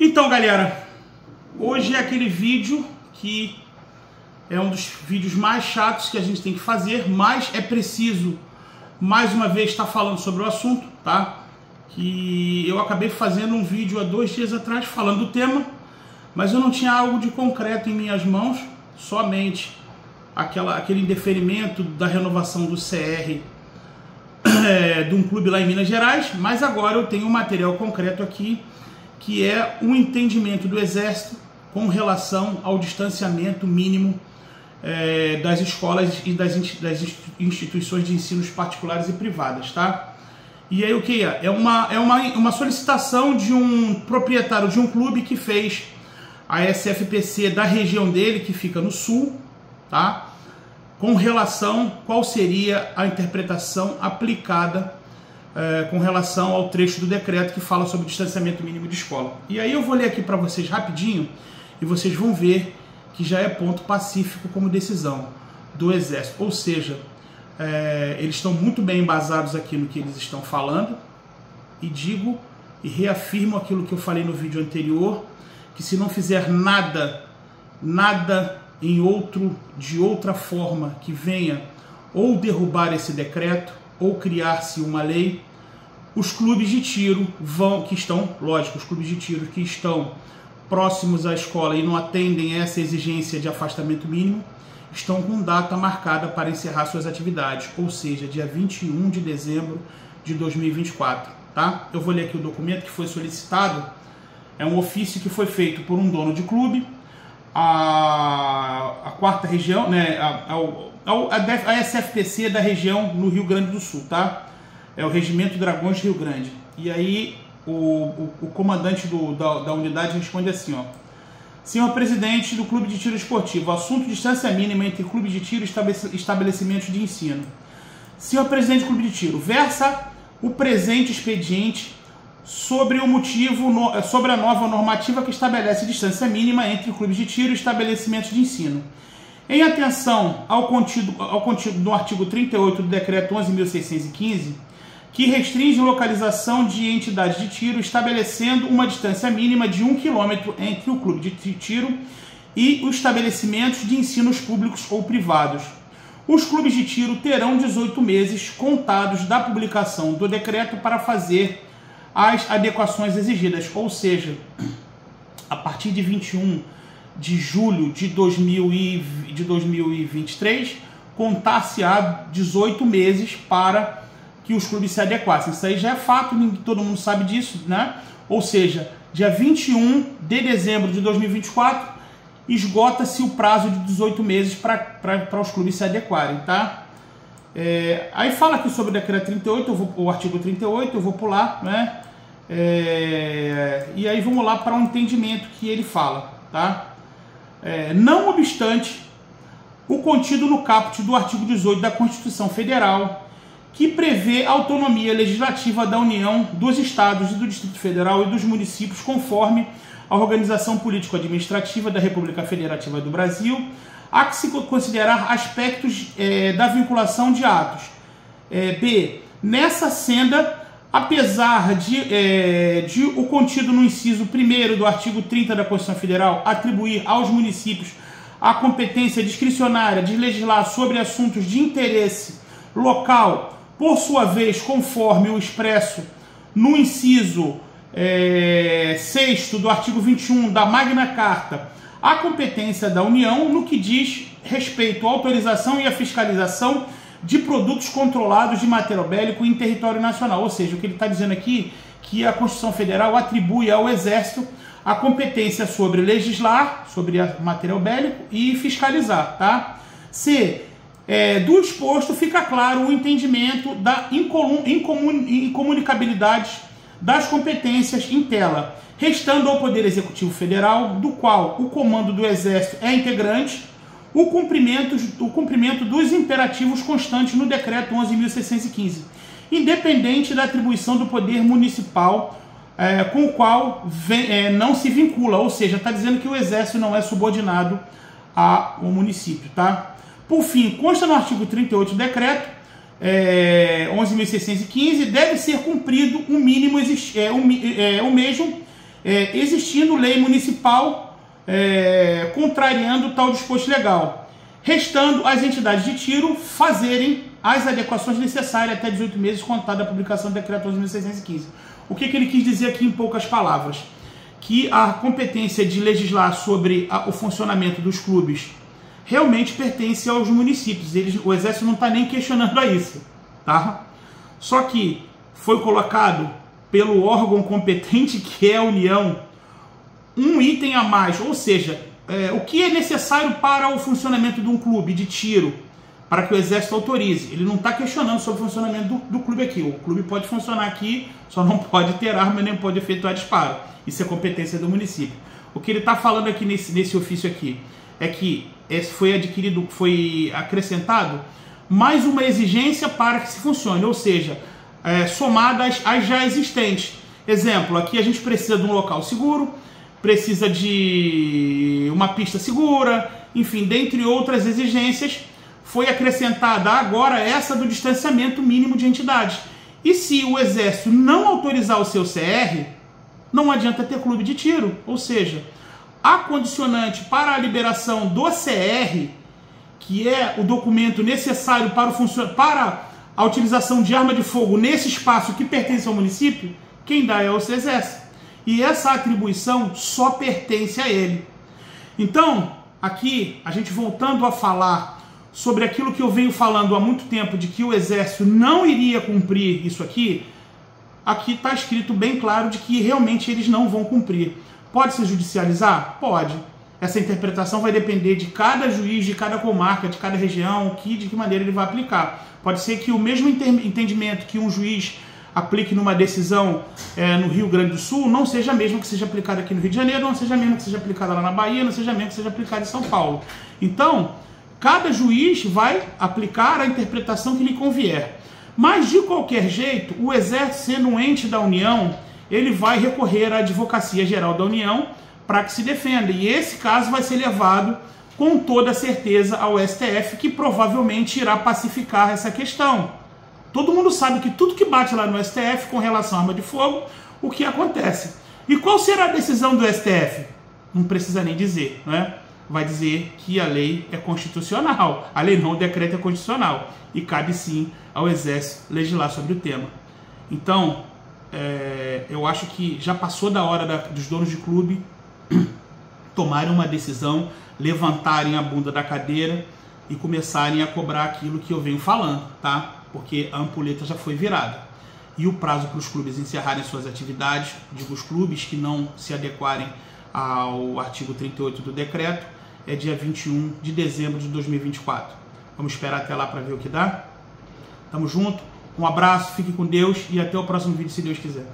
Então, galera, hoje é aquele vídeo que é um dos vídeos mais chatos que a gente tem que fazer, mas é preciso, mais uma vez, estar falando sobre o assunto, tá? Que eu acabei fazendo um vídeo há 2 dias atrás falando do tema, mas eu não tinha algo de concreto em minhas mãos, somente aquele indeferimento da renovação do CR de um clube lá em Minas Gerais, mas agora eu tenho um material concreto aqui, que é um entendimento do Exército com relação ao distanciamento mínimo das escolas e das instituições de ensino particulares e privadas, tá? E aí o que é? É uma solicitação de um proprietário de um clube que fez a SFPC da região dele, que fica no sul, tá? Com relação qual seria a interpretação aplicada com relação ao trecho do decreto que fala sobre distanciamento mínimo de escola. E aí eu vou ler aqui para vocês rapidinho e vocês vão ver que já é ponto pacífico como decisão do Exército. Ou seja, eles estão muito bem embasados aqui no que eles estão falando, e digo e reafirmo aquilo que eu falei no vídeo anterior, que se não fizer nada de outra forma que venha ou derrubar esse decreto ou criar-se uma lei, os clubes de tiro os clubes de tiro que estão próximos à escola e não atendem essa exigência de afastamento mínimo, estão com data marcada para encerrar suas atividades, ou seja, dia 21 de dezembro de 2024, tá? Eu vou ler aqui o documento que foi solicitado. É um ofício que foi feito por um dono de clube, a quarta região, né, a SFPC da região no Rio Grande do Sul, tá? É o Regimento Dragões de Rio Grande. E aí o comandante da unidade responde assim, ó: senhor presidente do Clube de Tiro Esportivo, assunto distância mínima entre clube de tiro e estabelecimentos de ensino. Senhor presidente do Clube de Tiro, versa o presente expediente sobre a nova normativa que estabelece distância mínima entre clubes de tiro e estabelecimentos de ensino. Em atenção ao contido do artigo 38 do decreto 11.615, que restringe localização de entidades de tiro, estabelecendo uma distância mínima de 1 km entre o clube de tiro e os estabelecimentos de ensinos públicos ou privados. Os clubes de tiro terão 18 meses contados da publicação do decreto para fazer as adequações exigidas, ou seja, a partir de 21 de julho de 2023, contar-se-á 18 meses para que os clubes se adequassem. Isso aí já é fato, todo mundo sabe disso, né? Ou seja, dia 21 de dezembro de 2024, esgota-se o prazo de 18 meses para os clubes se adequarem, tá? Aí fala aqui sobre o decreto 38, o artigo 38, eu vou pular, né? E aí vamos lá para um entendimento que ele fala, tá? Não obstante o contido no caput do artigo 18 da Constituição Federal, que prevê autonomia legislativa da União, dos Estados e do Distrito Federal e dos municípios, conforme a organização político-administrativa da República Federativa do Brasil, há que se considerar aspectos da vinculação de atos. B. Nessa senda, apesar de o contido no inciso 1º do artigo 30 da Constituição Federal atribuir aos municípios a competência discricionária de legislar sobre assuntos de interesse local, por sua vez, conforme o expresso no inciso 6º do artigo 21 da Magna Carta, a competência da União no que diz respeito à autorização e à fiscalização de produtos controlados de material bélico em território nacional. Ou seja, o que ele está dizendo aqui, que a Constituição Federal atribui ao Exército a competência sobre legislar, sobre material bélico e fiscalizar, tá? C. Do exposto fica claro o entendimento da incomunicabilidade das competências em tela, restando ao Poder Executivo Federal, do qual o comando do Exército é integrante, o cumprimento dos imperativos constantes no Decreto 11.615, independente da atribuição do Poder Municipal, com o qual não se vincula, ou seja, está dizendo que o Exército não é subordinado ao município, tá? Por fim, consta no artigo 38 do Decreto 11.615, deve ser cumprido o mesmo existindo lei municipal contrariando tal disposto legal, restando às entidades de tiro fazerem as adequações necessárias até 18 meses contada a publicação do decreto 11.615. O que ele quis dizer aqui em poucas palavras? Que a competência de legislar sobre o funcionamento dos clubes realmente pertence aos municípios. O Exército não está nem questionando a isso, tá? Só que foi colocado pelo órgão competente, que é a União, um item a mais, ou seja, o que é necessário para o funcionamento de um clube de tiro, para que o Exército autorize. Ele não está questionando sobre o funcionamento do clube aqui. O clube pode funcionar aqui, só não pode ter arma nem pode efetuar disparo. Isso é competência do município. O que ele está falando aqui nesse ofício aqui é que foi acrescentado mais uma exigência para que se funcione, ou seja, somadas às já existentes. Exemplo, aqui a gente precisa de um local seguro, precisa de uma pista segura, enfim, dentre outras exigências, foi acrescentada agora essa do distanciamento mínimo de entidades. E se o Exército não autorizar o seu CR, não adianta ter clube de tiro. Ou seja, a condicionante para a liberação do CR, que é o documento necessário para a utilização de arma de fogo nesse espaço que pertence ao município, quem dá é o Exército. E essa atribuição só pertence a ele. Então, aqui, a gente voltando a falar sobre aquilo que eu venho falando há muito tempo, de que o Exército não iria cumprir isso aqui está escrito bem claro de que realmente eles não vão cumprir. Pode se judicializar? Pode. Essa interpretação vai depender de cada juiz, de cada comarca, de cada região, de que maneira ele vai aplicar. Pode ser que o mesmo entendimento que um juiz aplique numa decisão no Rio Grande do Sul não seja mesmo que seja aplicado aqui no Rio de Janeiro, não seja mesmo que seja aplicado lá na Bahia, não seja mesmo que seja aplicado em São Paulo. Então, cada juiz vai aplicar a interpretação que lhe convier. Mas, de qualquer jeito, o Exército, sendo um ente da União, ele vai recorrer à Advocacia Geral da União para que se defenda. E esse caso vai ser levado com toda certeza ao STF, que provavelmente irá pacificar essa questão. Todo mundo sabe que tudo que bate lá no STF com relação à arma de fogo, o que acontece. E qual será a decisão do STF? Não precisa nem dizer, não é? Vai dizer que a lei é constitucional. A lei não, o decreto é constitucional. E cabe sim ao Exército legislar sobre o tema. Então, eu acho que já passou da hora dos donos de clube tomarem uma decisão, levantarem a bunda da cadeira e começarem a cobrar aquilo que eu venho falando, tá? Porque a ampulheta já foi virada. E o prazo para os clubes encerrarem suas atividades, digo, os clubes que não se adequarem ao artigo 38 do decreto, é dia 21 de dezembro de 2024. Vamos esperar até lá para ver o que dá. Tamo junto, um abraço, fique com Deus e até o próximo vídeo, se Deus quiser.